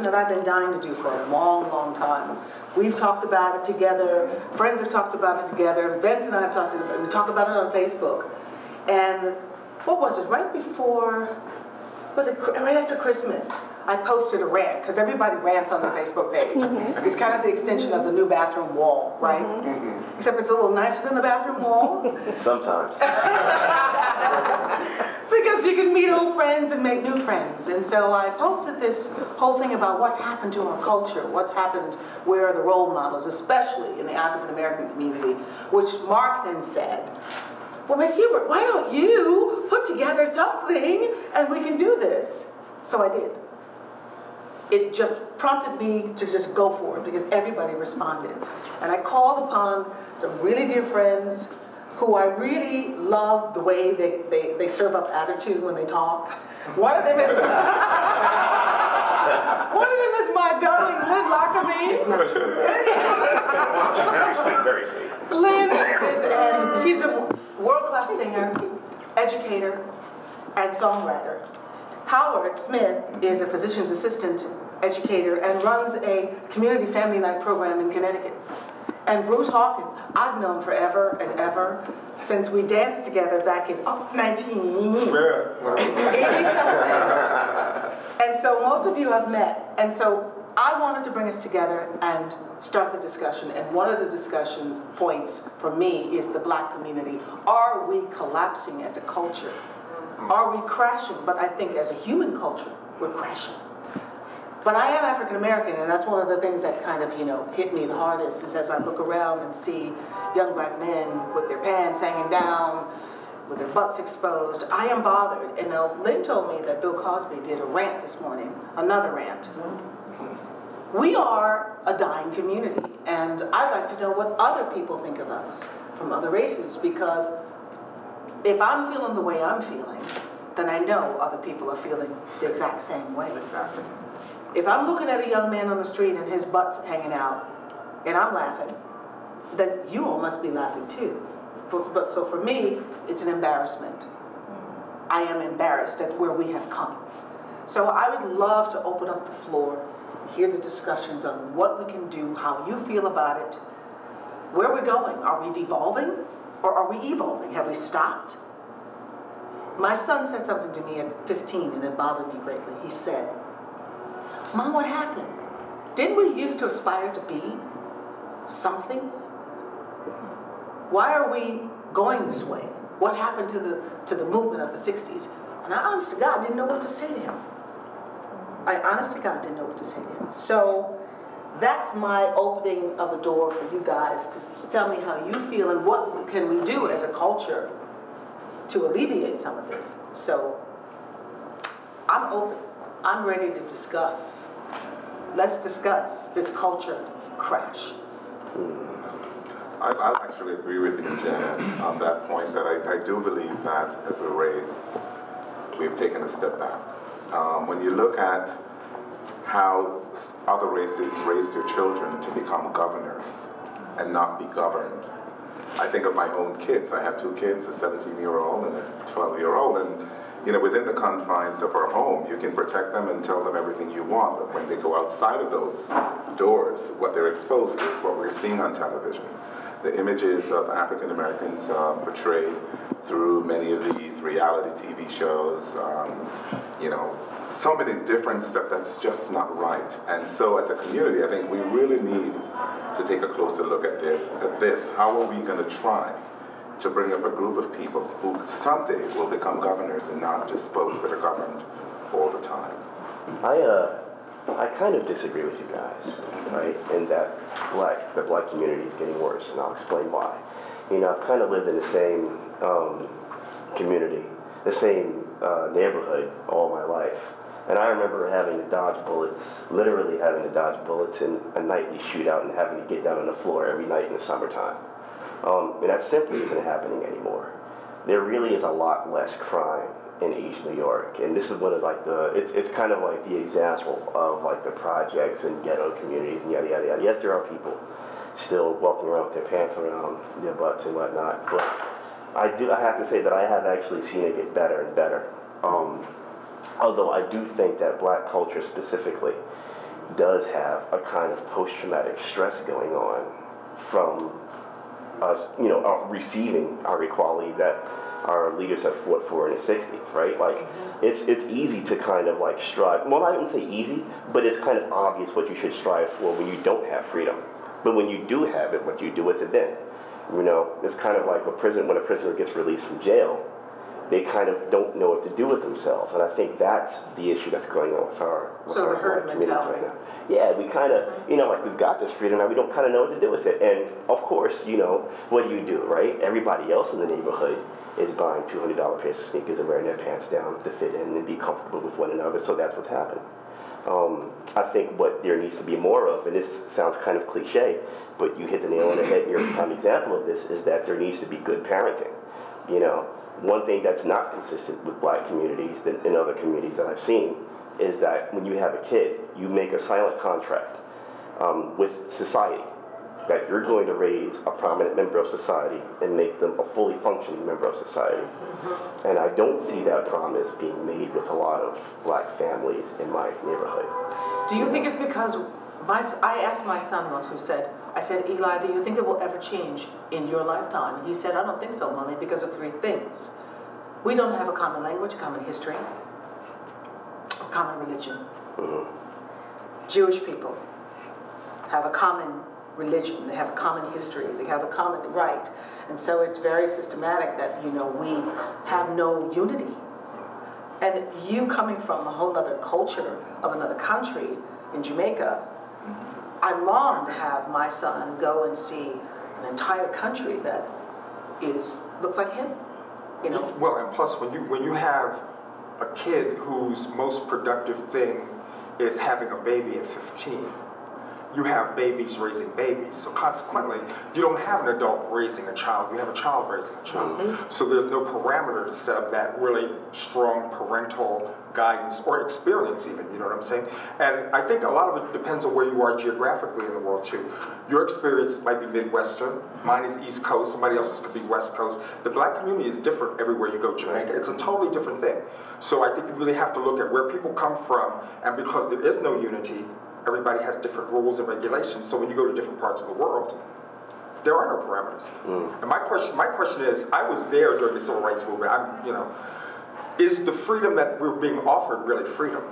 that I've been dying to do for a long, long time. We've talked about it together. Friends have talked about it together. Vince and I have talked about it. We talk about it on Facebook. And what was it? Right after Christmas? I posted a rant, because everybody rants on the Facebook page. It's kind of the extension of the new bathroom wall, right? Except it's a little nicer than the bathroom wall. Sometimes. Because you can meet old friends and make new friends. And so I posted this whole thing about what's happened to our culture, what's happened, where are the role models, especially in the African American community, which Mark then said, well, Miss Hubert, why don't you put together something and we can do this? So I did. It just prompted me to just go for it because everybody responded. And I called upon some really dear friends who I really love the way they serve up attitude when they talk. One of them is my darling Lynn Lockerbie. It's not true. Very sweet. Lynn and she's a world-class singer, educator, and songwriter. Howard Smith is a physician's assistant educator and runs a community family night program in Connecticut. And Bruce Hawkins, I've known forever and ever since we danced together back in 1980-something. And so most of you I've met. And so I wanted to bring us together and start the discussion. And one of the discussion points for me is the Black community. Are we collapsing as a culture? Are we crashing? But I think as a human culture, we're crashing. But I am African American, and that's one of the things that kind of, hit me the hardest is as I look around and see young Black men with their pants hanging down, with their butts exposed. I am bothered. And Lynn told me that Bill Cosby did a rant this morning, another rant. We are a dying community, and I'd like to know what other people think of us from other races, because if I'm feeling the way I'm feeling, then I know other people are feeling the exact same way. Exactly. If I'm looking at a young man on the street and his butt's hanging out, and I'm laughing, then you all must be laughing too. So for me, it's an embarrassment. I am embarrassed at where we have come. So I would love to open up the floor, hear the discussions on what we can do, how you feel about it, where we're going. Are we devolving or are we evolving? Have we stopped? My son said something to me at 15 and it bothered me greatly. He said, Mom, what happened? Didn't we used to aspire to be something? Why are we going this way? What happened to the movement of the 60s? And I honest to God didn't know what to say to him. I honest to God didn't know what to say to him. So that's my opening of the door for you guys to tell me how you feel and what can we do as a culture to alleviate some of this. So I'm open. I'm ready to discuss. Let's discuss this culture crash. I actually agree with you, Janet, on that point, that I do believe that as a race, we've taken a step back. When you look at how other races raise their children to become governors and not be governed, I think of my own kids. I have two kids, a 17-year-old and a 12-year-old, and within the confines of our home, you can protect them and tell them everything you want, but when they go outside of those doors, what they're exposed to is what we're seeing on television. The images of African Americans portrayed through many of these reality TV shows, so many different stuff that's just not right. And so as a community, I think we really need to take a closer look at this. How are we going to try to bring up a group of people who someday will become governors and not just folks that are governed all the time? I kind of disagree with you guys, right? In that the black community is getting worse, and I'll explain why. I've kind of lived in the same community, the same neighborhood all my life. And I remember having to dodge bullets, literally having to dodge bullets in a nightly shootout and having to get down on the floor every night in the summertime. And that simply isn't happening anymore. There really is a lot less crime in East New York, and this is one of it's kind of like the example of like the projects and ghetto communities and yada yada yada. Yes, there are people still walking around with their pants around their butts and whatnot, but I have to say that I have actually seen it get better and better. Although I do think that black culture specifically does have a kind of post-traumatic stress going on from us, receiving our equality that our leaders have fought for in the 60s, right? Like, it's easy to kind of like strive, well, I wouldn't say easy, but it's kind of obvious what you should strive for when you don't have freedom. But when you do have it, what do you do with it then? It's kind of like when a prisoner gets released from jail, they kind of don't know what to do with themselves. And I think that's the issue that's going on with our herd mentality right now. Yeah, we kind of, like we've got this freedom now, we don't kind of know what to do with it. And of course, what do, right? Everybody else in the neighborhood is buying $200 pairs of sneakers and wearing their pants down to fit in and be comfortable with one another, so that's what's happened. I think what there needs to be more of, and this sounds kind of cliche, but you hit the nail on the head in your prime example of this, is that there needs to be good parenting. One thing that's not consistent with black communities than in other communities that I've seen is that when you have a kid, you make a silent contract with society that you're going to raise a prominent member of society and make them a fully functioning member of society. And I don't see that promise being made with a lot of black families in my neighborhood. Do you think it's because, I asked my son once I said, Eli, do you think it will ever change in your lifetime? And he said, I don't think so, Mommy, because of three things. We don't have a common language, a common history, a common religion. Jewish people have a common religion, they have a common history, they have a common right. And so it's very systematic that, we have no unity. And you coming from a whole other culture of another country in Jamaica, I long to have my son go and see an entire country that looks like him, Well, and plus when you have a kid whose most productive thing is having a baby at 15, you have babies raising babies. So consequently, you don't have an adult raising a child, you have a child raising a child. So there's no parameter to set up that really strong parental guidance or experience even, you know what I'm saying? And I think a lot of it depends on where you are geographically in the world too. Your experience might be Midwestern, mine is East Coast, somebody else's could be West Coast. The black community is different everywhere you go, Jamaica. It's a totally different thing. So I think you really have to look at where people come from, and because there is no unity, everybody has different rules and regulations. So when you go to different parts of the world, there are no parameters. And my question is, I was there during the Civil Rights Movement. Is the freedom that we're being offered really freedom?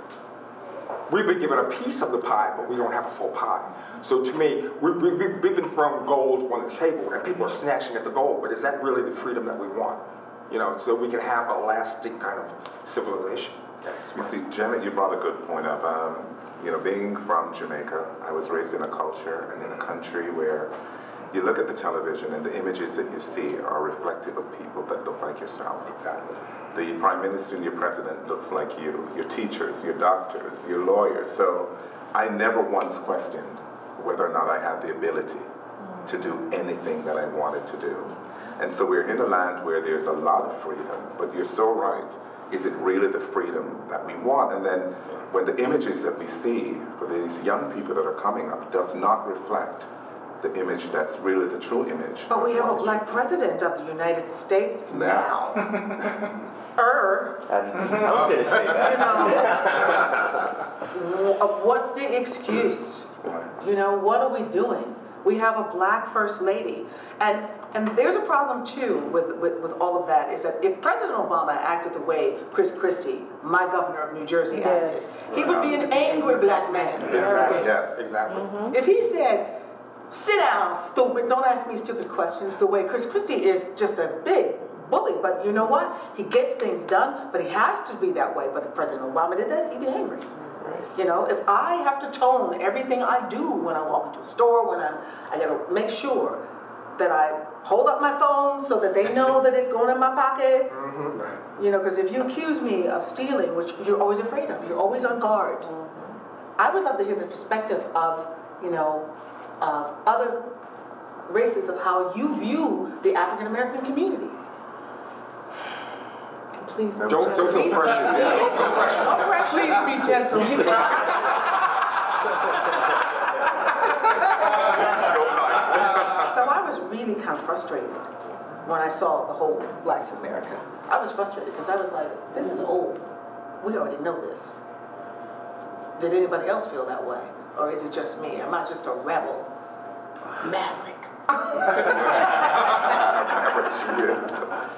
We've been given a piece of the pie, but we don't have a full pie. So to me, we've been thrown gold on the table, and people are snatching at the gold. But is that really the freedom that we want? So we can have a lasting kind of civilization. You see, Janet, you brought a good point up. Being from Jamaica, I was raised in a culture and in a country where you look at the television and the images that you see are reflective of people that look like yourself. Exactly. The Prime Minister and your President looks like you, your teachers, your doctors, your lawyers. So I never once questioned whether or not I had the ability to do anything that I wanted to do. And so we're in a land where there's a lot of freedom, but you're so right. Is it really the freedom that we want? And then when the images that we see for these young people that are coming up does not reflect the image that's really the true image. But we have a black president of the United States now. I was going to say that. What's the excuse? What are we doing? We have a black first lady. And there's a problem too with all of that, is that if President Obama acted the way Chris Christie, my governor of New Jersey, acted, he would be an angry black man. Yes, exactly. If he said, sit down, stupid, don't ask me stupid questions, the way Chris Christie is just a big bully, but you know what? He gets things done, but he has to be that way. But if President Obama did that, he'd be angry. If I have to tone everything I do when I walk into a store, I gotta make sure that I hold up my phone so that they know that it's going in my pocket. Because if you accuse me of stealing, which you're always afraid of, you're always on guard. I would love to hear the perspective of, other races of how you view the African American community. Please don't feel pressure. Don't feel pressure. Please be gentle. So I was really kind of frustrated when I saw the whole Blacks in America. I was frustrated because I was like, this is old. We already know this. Did anybody else feel that way? or is it just me? Am I just a rebel, maverick?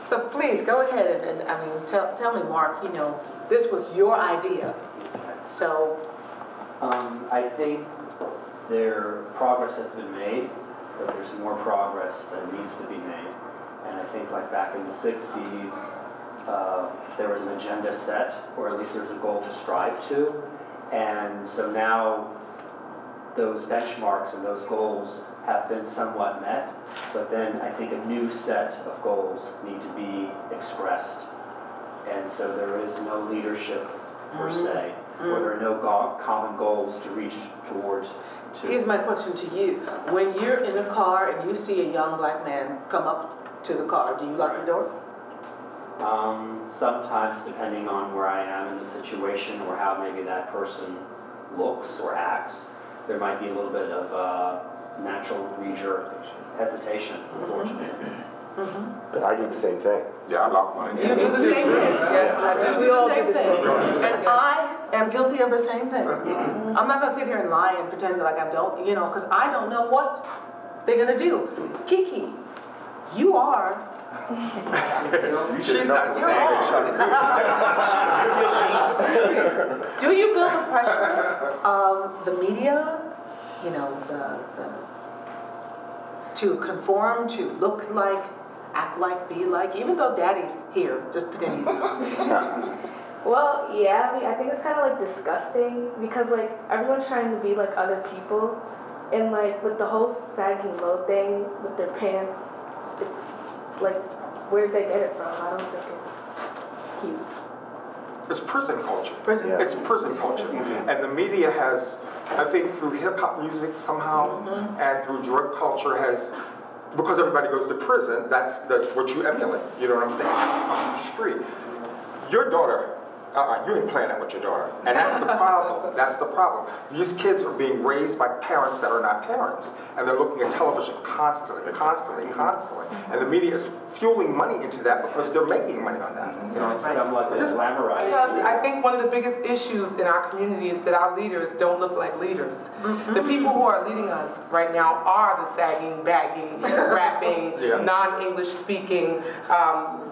So please go ahead and I mean, tell me, Mark. You know, this was your idea, so. I think progress has been made, but there's more progress that needs to be made. And I think like back in the 60s, there was an agenda set, or at least there was a goal to strive to. And so now those benchmarks and those goals have been somewhat met, but then I think a new set of goals need to be expressed. And so there is no leadership per se, or there are no common goals to reach towards. Here's my question to you. When you're in a car and you see a young black man come up to the car, do you lock the door? Sometimes, depending on where I am in the situation or how maybe that person looks or acts, there might be a little bit of natural knee-jerk hesitation, unfortunately. But I do the same thing. Yeah, I lock mine. You do the same thing. Yes, I do the same thing. And I am guilty of the same thing. I'm not going to sit here and lie and pretend like I don't, you know, because I don't know what they're going to do. Kiki, you are. She's not saying it. Do you feel the pressure of the media, you know, to conform, to look like, act like, be like, even though daddy's here, just pretend he's not. Well, yeah, I think it's kind of like disgusting because like everyone's trying to be like other people, and like with the whole sagging low thing with their pants, it's like, where did they get it from? I don't think it's cute. It's prison culture. Prison. It's prison culture. And the media has, I think through hip-hop music somehow, and through drug culture has, because everybody goes to prison, that's what you emulate. You know what I'm saying? That's on the street. Your daughter, you ain't playing that with your daughter. And that's the problem. That's the problem. These kids are being raised by parents that are not parents. And they're looking at television constantly. And the media is fueling money into that because they're making money on that. You know what I'm saying? Somewhat glamorized. I think one of the biggest issues in our community is that our leaders don't look like leaders. The people who are leading us right now are the sagging, bagging, rapping, non-English speaking,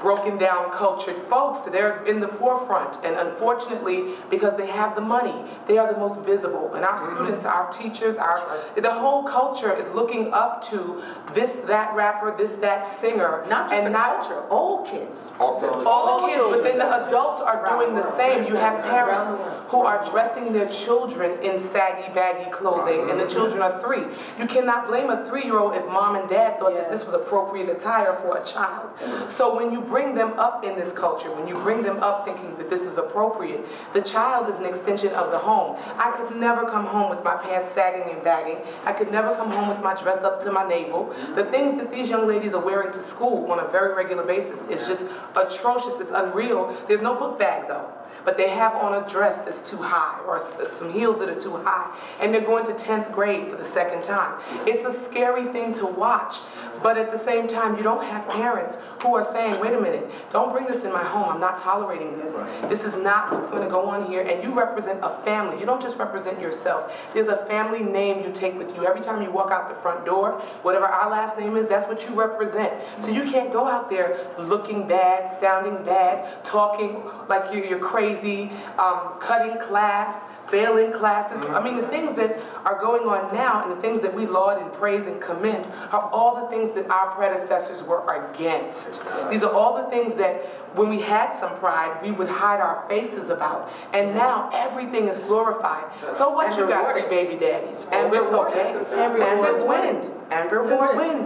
broken down cultured folks. They're in the forefront. And unfortunately, because they have the money, they are the most visible. And our students, our teachers, the whole culture is looking up to this, that rapper, this, that singer. Not just culture, all kids. All kids. All the kids, but then the adults are doing the same. You have parents who are dressing their children in saggy, baggy clothing, and the children are 3. You cannot blame a 3-year-old if mom and dad thought that this was appropriate attire for a child. So when you bring them up in this culture, when you bring them up thinking that this is appropriate, the child is an extension of the home. I could never come home with my pants sagging and bagging. I could never come home with my dress up to my navel. The things that these young ladies are wearing to school on a very regular basis is just atrocious. It's unreal. There's no book bag though, but they have on a dress that's too high or some heels that are too high, and they're going to 10th grade for the 2nd time. It's a scary thing to watch, but at the same time, you don't have parents who are saying, wait a minute, don't bring this in my home. I'm not tolerating this. This is not what's going to go on here, and you represent a family. You don't just represent yourself. There's a family name you take with you. Every time you walk out the front door, whatever our last name is, that's what you represent. So you can't go out there looking bad, sounding bad, talking like you're crazy, cutting class, failing classes. I mean, the things that are going on now and the things that we laud and praise and commend are all the things that our predecessors were against. These are all the things that when we had some pride, we would hide our faces about. And now everything is glorified. So what, you got 3 baby daddies? And it's okay. Since when?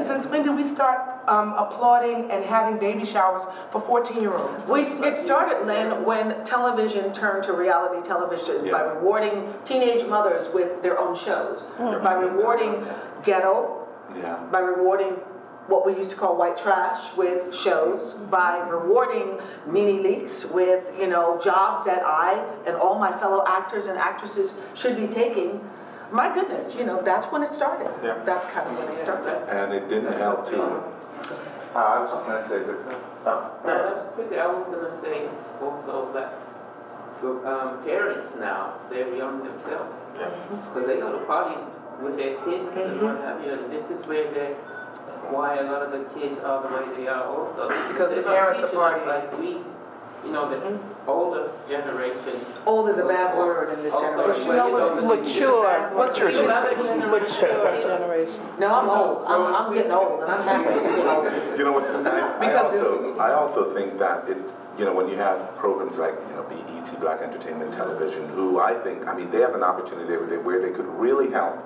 Since when did we start applauding and having baby showers for 14-year-olds? It started, Lynn, when television turned to reality television by rewarding teenage mothers with their own shows, by rewarding ghetto, by rewarding what we used to call white trash with shows, by rewarding Nene Leakes with, you know, jobs that I and all my fellow actors and actresses should be taking. My goodness, you know, that's when it started. That's kind of when it started. And it didn't help too. I was just going to say that. I was going to say also that parents now, they're young themselves. Because they go to party with their kids and what have you, and this is where why a lot of the kids are the way they are also. Because the parents are partying. Like we, the older generation. Old is a bad word in this generation. You know what's mature? What's your Mature generation. No, I'm old. I'm getting old, and I'm happy to get old. You know what's nice? I also think that when you have programs like, BET, Black Entertainment Television, who I think, they have an opportunity where they could really help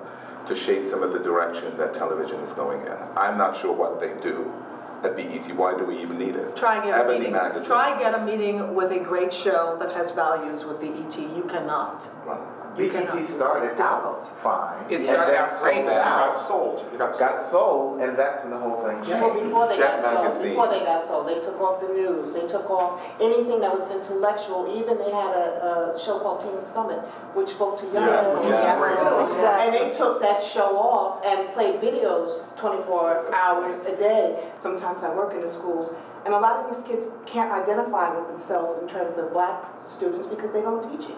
to shape some of the direction that television is going in. I'm not sure what they do at BET. Why do we even need it? Try get a meeting. Magazine. Try get a meeting with a great show that has values with BET. You cannot. Right. BET started out fine. It started out great. It got sold. Got sold, and that's when the whole thing changed. Well, before they Jet got magazine. sold, they took off the news. They took off anything that was intellectual. Even they had a show called Teen Summit, which spoke to young people. And they took that show off and played videos 24 hours a day. Sometimes I work in the schools, and a lot of these kids can't identify with themselves in terms of black students because they don't teach it.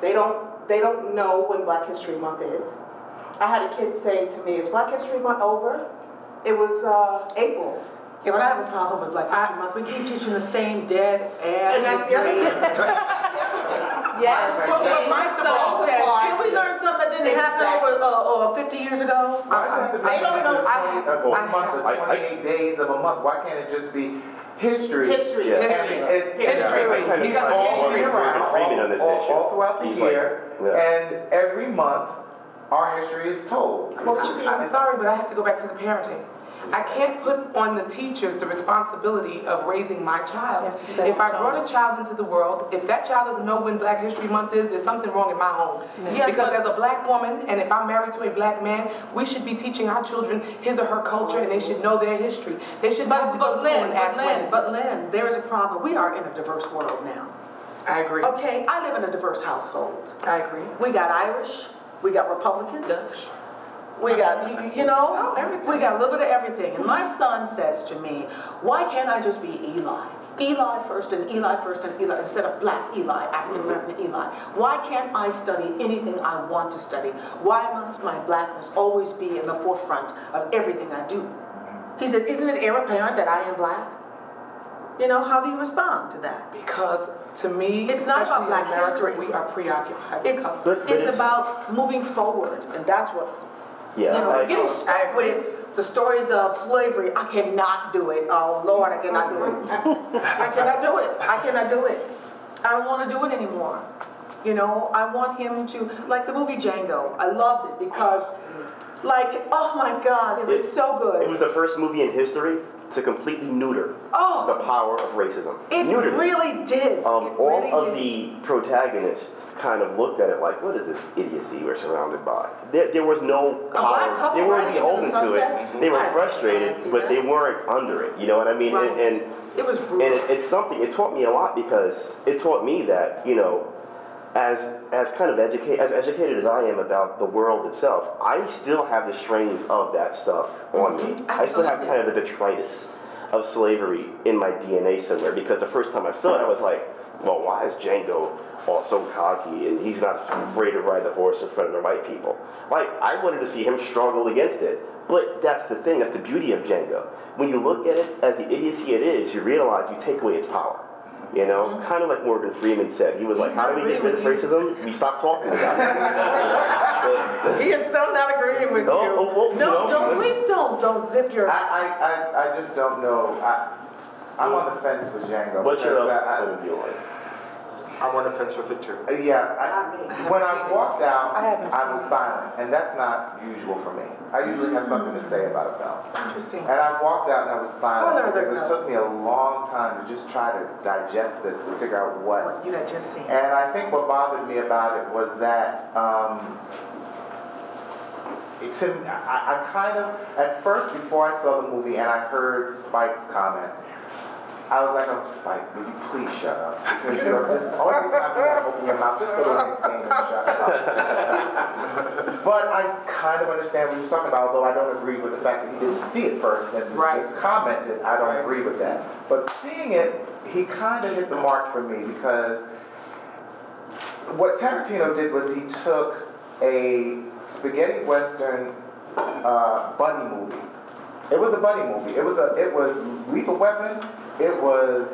They don't know when Black History Month is. I had a kid say to me, "Is Black History Month over?" It was April. Yeah, but I have a problem with Black History Month. We keep teaching the same dead ass And that's the other history. Yes. Well, my son says, can we learn something that didn't happen over 50 years ago? They don't know. A month of 28 days of a month. Why can't it just be history? History. Yeah. History. Because all history. year round, all throughout the year, and every month, our history is told. I'm sorry, but I have to go back to the parenting. I can't put on the teachers the responsibility of raising my child. If I brought a child into the world, if that child doesn't know when Black History Month is, there's something wrong in my home. Yes, because as a black woman, and if I'm married to a black man, we should be teaching our children his or her culture, and they should know their history. They should not have to go to school and ask when. But Lynn, there is a problem. We are in a diverse world now. I agree. Okay, I live in a diverse household. I agree. We got Irish, we got Republicans, we got, we got a little bit of everything. And my son says to me, why can't I just be Eli? Eli first and Eli first and Eli, instead of black Eli, African American Eli. Why can't I study anything I want to study? Why must my blackness always be in the forefront of everything I do? He said, isn't it heir apparent that I am black? How do you respond to that? Because to me, it's not about Black America, history. We are preoccupied with color. It's about moving forward, and that's what, getting stuck with the stories of slavery. I cannot do it. Oh Lord, I cannot do it. I cannot do it. I cannot do it. I don't want to do it anymore. I want him to, like the movie Django. I loved it because, oh my God, it was so good. It was the first movie in history to completely neuter the power of racism. It really did. All of the protagonists kind of looked at it like, what is this idiocy we're surrounded by? There was no power. They weren't beholden to it. They were frustrated, but they weren't under it. You know what I mean? Right. And it was brutal. And it's something, it taught me a lot because it taught me that, as kind of educated as I am about the world itself, I still have the strains of that stuff on me. I still have kind of the detritus of slavery in my DNA somewhere, because the first time I saw it, I was like, well, why is Django all so cocky and he's not afraid to ride the horse in front of the white people? Like, I wanted to see him struggle against it. But that's the thing, that's the beauty of Django. When you look at it as the idiocy it is, you realize you take away its power. Kind of like Morgan Freeman said. He was like, how do we get rid of racism? We stop talking about it. He is so not agreeing with you. Please don't zip your... I just don't know. I'm on the fence with Django. What's your point of view on it? I'm on the fence with it too. When I walked out, I was silent, and that's not usual for me. I usually have something to say about a film. Interesting. And I walked out and I was silent because it took me a long time to just try to digest this, to figure out what you had just seen. And I think what bothered me about it was that I kind of, at first, before I saw the movie and I heard Spike's comments, I was like, oh, Spike, will you please shut up? Because just all the time you gotta open your mouth, just go to the next game and shut up. But I kind of understand what he's talking about, although I don't agree with the fact that he didn't see it first and just commented. I don't agree with that. But seeing it, he kind of hit the mark for me, because what Tarantino did was he took a spaghetti western buddy movie. It was a buddy movie. It was Lethal Weapon. It was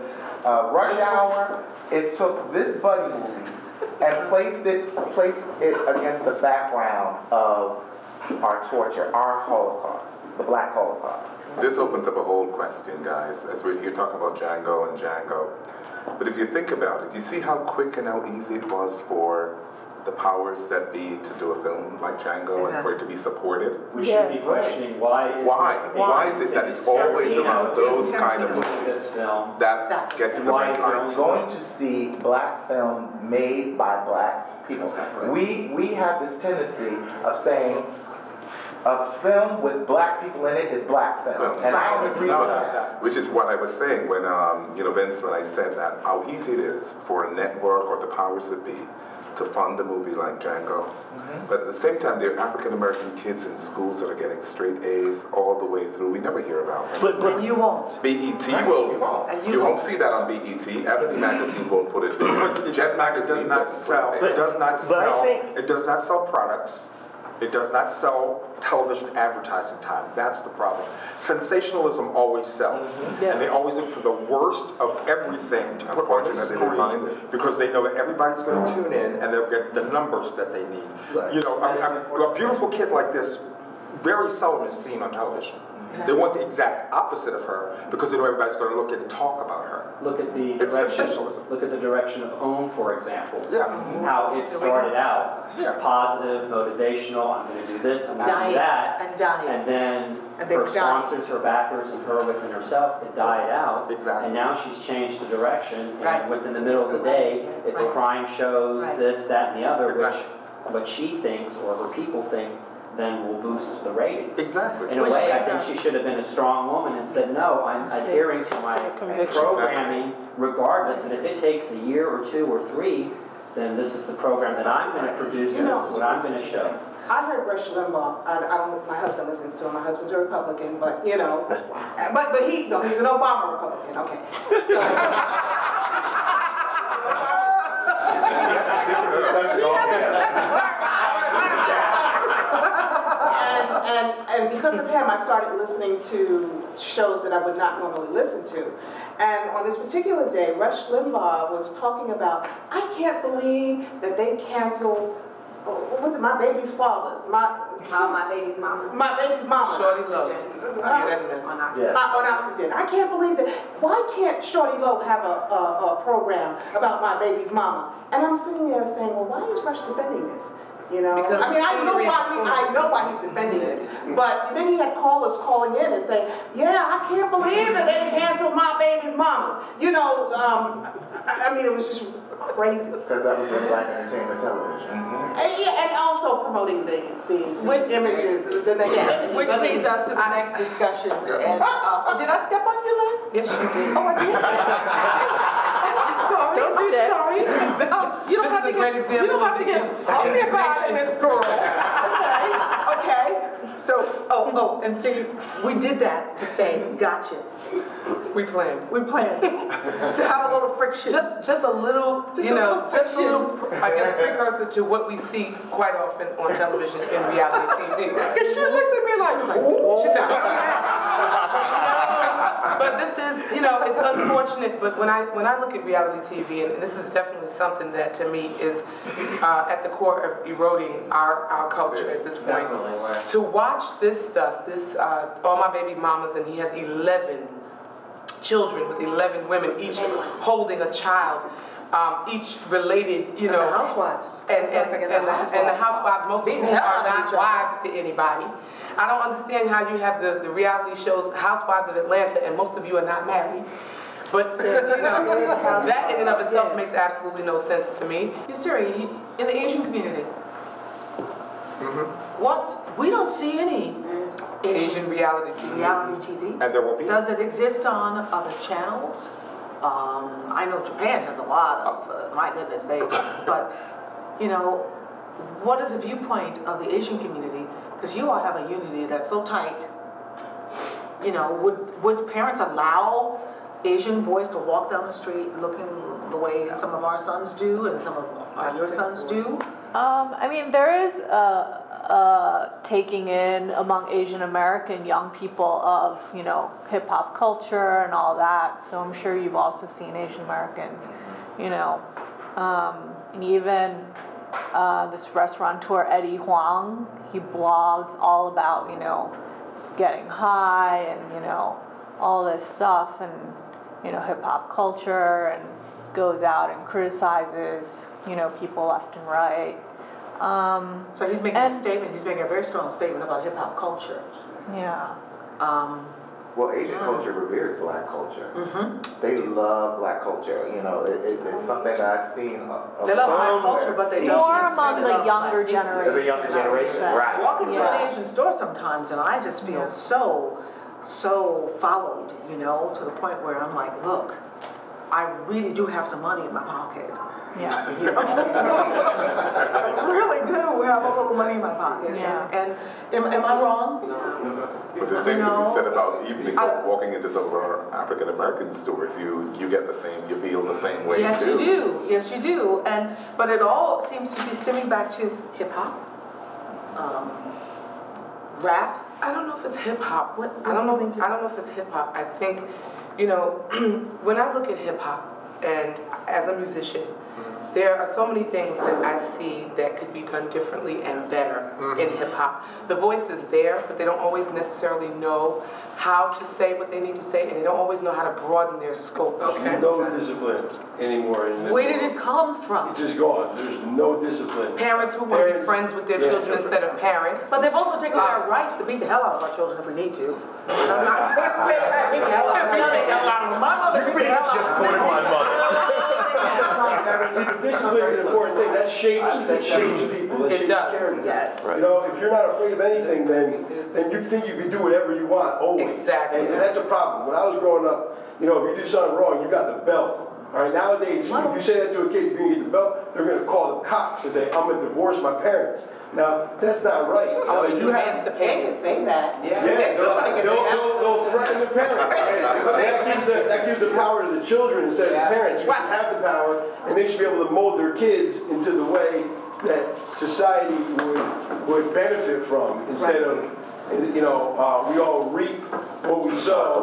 Rush Hour. It took this buddy movie and placed it against the background of our torture, our Holocaust, the Black Holocaust. This opens up a whole question, guys, as we're here talking about Django and Django. But if you think about it, you see how quick and how easy it was for the powers that be to do a film like Django and for it to be supported? We should be questioning why is it that it's always around those kind of movies that gets the red light? We're going to see black film made by black people. Exactly. We have this tendency of saying a film with black people in it is black film. And I don't agree with that. Which is what I was saying when, Vince, when I said that, how easy it is for a network or the powers that be to fund a movie like Django. But at the same time, there are African-American kids in schools that are getting straight A's all the way through. We never hear about them. But you won't. BET will. You won't see that on BET. Ebony Magazine won't put it there. Jazz Magazine does not sell. It does not sell products. It does not sell television advertising time. That's the problem. Sensationalism always sells. And they always look for the worst of everything to put on the screen because they know that everybody's going to tune in and they'll get the numbers that they need. Right. You know, a beautiful kid like this very seldom is seen on television. They want the exact opposite of her because they know everybody's going to look and talk about her. Look at the It's direction. sensationalism. Look at the direction of OWN, for example. Yeah. How it started out positive, motivational. I'm going to do this. I'm going to do that. And then her sponsors, her backers, and her within herself, it died out. Exactly. And now she's changed the direction. And within the middle of the day, it's crime shows, this, that, and the other, which what she thinks or her people think then will boost the ratings. Exactly. In a way, I think she should have been a strong woman and said, no, I'm adhering to my programming regardless, and if it takes a year or 2 or 3, then this is the program that I'm going to produce, and this is what I'm going to show. I heard Rush Limbaugh. My husband listens to him. My husband's a Republican, but but he's an Obama Republican. Okay. And because of him, I started listening to shows that I would not normally listen to. And on this particular day, Rush Limbaugh was talking about, I can't believe that they canceled, what was it, My Baby's Fathers? My Baby's Mama. My Baby's Mama. Shorty Low. On Oxygen. I can't believe that. Why can't Shorty Low have a program about My Baby's Mama? And I'm sitting there saying, well, why is Rush defending this? You know, because I know why he's defending this, but then he had callers calling in and saying, yeah, I can't believe that they canceled My Baby's Mamas. You know, I mean, it was just crazy. Because that was in black entertainment television. And also promoting the images, the negative. Which leads us to the next discussion. And, did I step on your leg? Yes, you did. Oh, I did? I'm sorry. Don't do that. Sorry. You don't have to get on me about it, Miss Girl. Okay. So, and see, we did that to say, gotcha. We planned. We planned to have a little friction. Just a little, just a little, I guess, precursor to what we see quite often on television in reality TV. Because she looked at me like, ooh. She said, don't do that. But this is, it's unfortunate, but when I look at reality TV, and this is definitely something that to me is at the core of eroding our culture at this point. To watch this stuff, All My Baby Mamas, and he has 11 children with 11 women, each holding a child, each related, And the housewives. And the housewives, most of whom are not wives to anybody. I don't understand how you have the reality shows Housewives of Atlanta and most of you are not married. But, that in and of itself makes absolutely no sense to me. Siri, in the Asian community, we don't see any Asian reality TV. And there will be. Does it exist on other channels? I know Japan has a lot of, my goodness, but, what is the viewpoint of the Asian community? Because you all have a unity that's so tight. Would parents allow Asian boys to walk down the street looking the way some of our sons do and some of your sons do? I mean, there is taking in among Asian American young people of, you know, hip hop culture and all that. So I'm sure you've also seen Asian Americans, you know, and even this restaurateur Eddie Huang, he blogs all about, you know, getting high and, you know, all this stuff and, you know, hip hop culture, and goes out and criticizes, you know, people left and right. So he's making a statement, he's making a very strong statement about hip hop culture. Yeah. Well, Asian culture reveres black culture. They love black culture. You know, it's something that I've seen. They love black culture, but they don't. More among the younger generation. The younger generation, right? Walk into an Asian store sometimes, and I just feel so followed, you know, to the point where I'm like, look, I really do have some money in my pocket. Yeah. You know? I really do have a little money in my pocket. Yeah. And am I wrong? But the same can be said about even walking into some of our African American stores. You get the same, you feel the same way Yes, too. you do. Yes, you do. But it all seems to be stemming back to hip hop, rap. I don't know if it's hip hop. I don't know if it's hip hop. I think, you know, when I look at hip hop and as a musician, there are so many things that I see that could be done differently and better in hip hop. The voice is there, but they don't always necessarily know how to say what they need to say, and they don't always know how to broaden their scope. Okay. There's no discipline anymore in the Where did it come from? It's just gone. There's no discipline. Parents who want to be friends with their children instead of parents. But they've also taken our rights to beat the hell out of our children if we need to. I'm not going to say that. Beat the hell out of them. My mother beat the hell out of them. My mother. See, the discipline is an important thing. That shapes people. That shapes character. Yes. You know, if you're not afraid of anything, then you think you can do whatever you want always. Exactly. And that's a problem. When I was growing up, you know, if you do something wrong, you got the belt. All right, nowadays, if you say that to a kid, you're going to get the belt, they're going to call the cops and say, I'm going to divorce my parents. Now, that's not right. You have to They can say that. Yeah. They'll threaten the parents. That gives the power to the children instead of the parents, who have the power, and they should be able to mold their kids into the way that society would benefit from, instead of, you know, we all reap what we sow.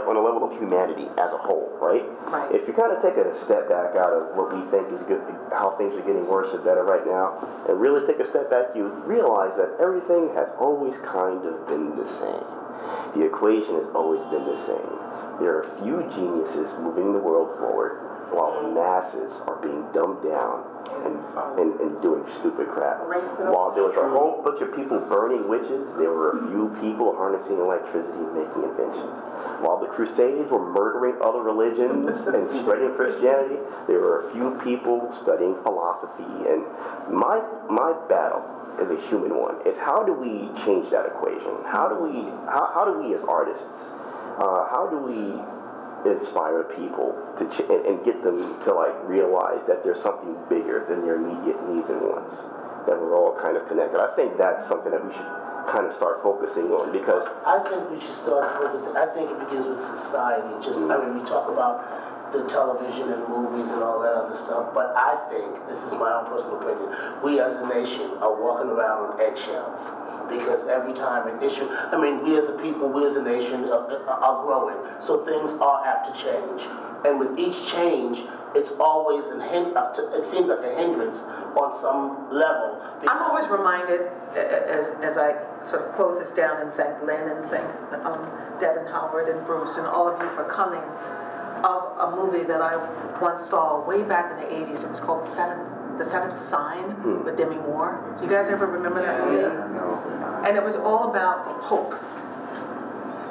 On a level of humanity as a whole, right? Right. If you kind of take a step back out of what we think is good, how things are getting worse and better right now, and really take a step back, you realize that everything has always kind of been the same. The equation has always been the same. There are a few geniuses moving the world forward, while the masses are being dumbed down and doing stupid crap. While there was a whole bunch of people burning witches, there were a few people harnessing electricity and making inventions. While the Crusades were murdering other religions and spreading Christianity, there were a few people studying philosophy. And my battle is a human one. It's how do we change that equation? How do we as artists, how do we inspire people to and get them to like realize that there's something bigger than their immediate needs and wants, that we're all kind of connected? I think that's something that we should kind of start focusing on, because I think we should start focusing. I think it begins with society. Just I mean, we talk about the television and movies and all that other stuff, but I think, this is my own personal opinion, we as a nation are walking around on eggshells. Because every time an issue, I mean, we as a people, we as a nation are growing. So things are apt to change. And with each change, it's always it seems like a hindrance on some level. I'm always reminded, as I sort of close this down and thank Lynn and thank Devin, Hubert, and Bruce and all of you for coming, of a movie that I once saw way back in the 80s. It was called The Seventh Sign with Demi Moore. Do you guys ever remember that movie? no. And it was all about hope.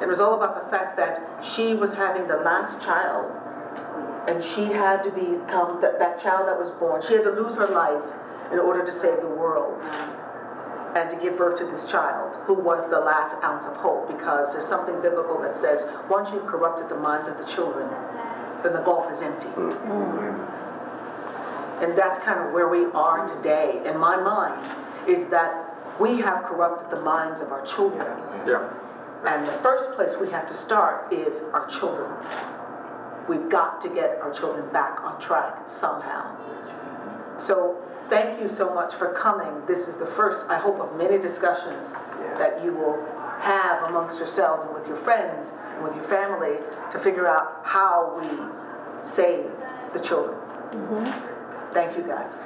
It was all about the fact that she was having the last child, and she had to become that child that was born. She had to lose her life in order to save the world and to give birth to this child, who was the last ounce of hope, because there's something biblical that says once you've corrupted the minds of the children, then the gulf is empty. And that's kind of where we are today, in my mind, is that we have corrupted the minds of our children. Yeah. And the first place we have to start is our children. We've got to get our children back on track somehow. So thank you so much for coming. This is the first, I hope, of many discussions that you will have amongst yourselves and with your friends and with your family to figure out how we save the children. Thank you, guys.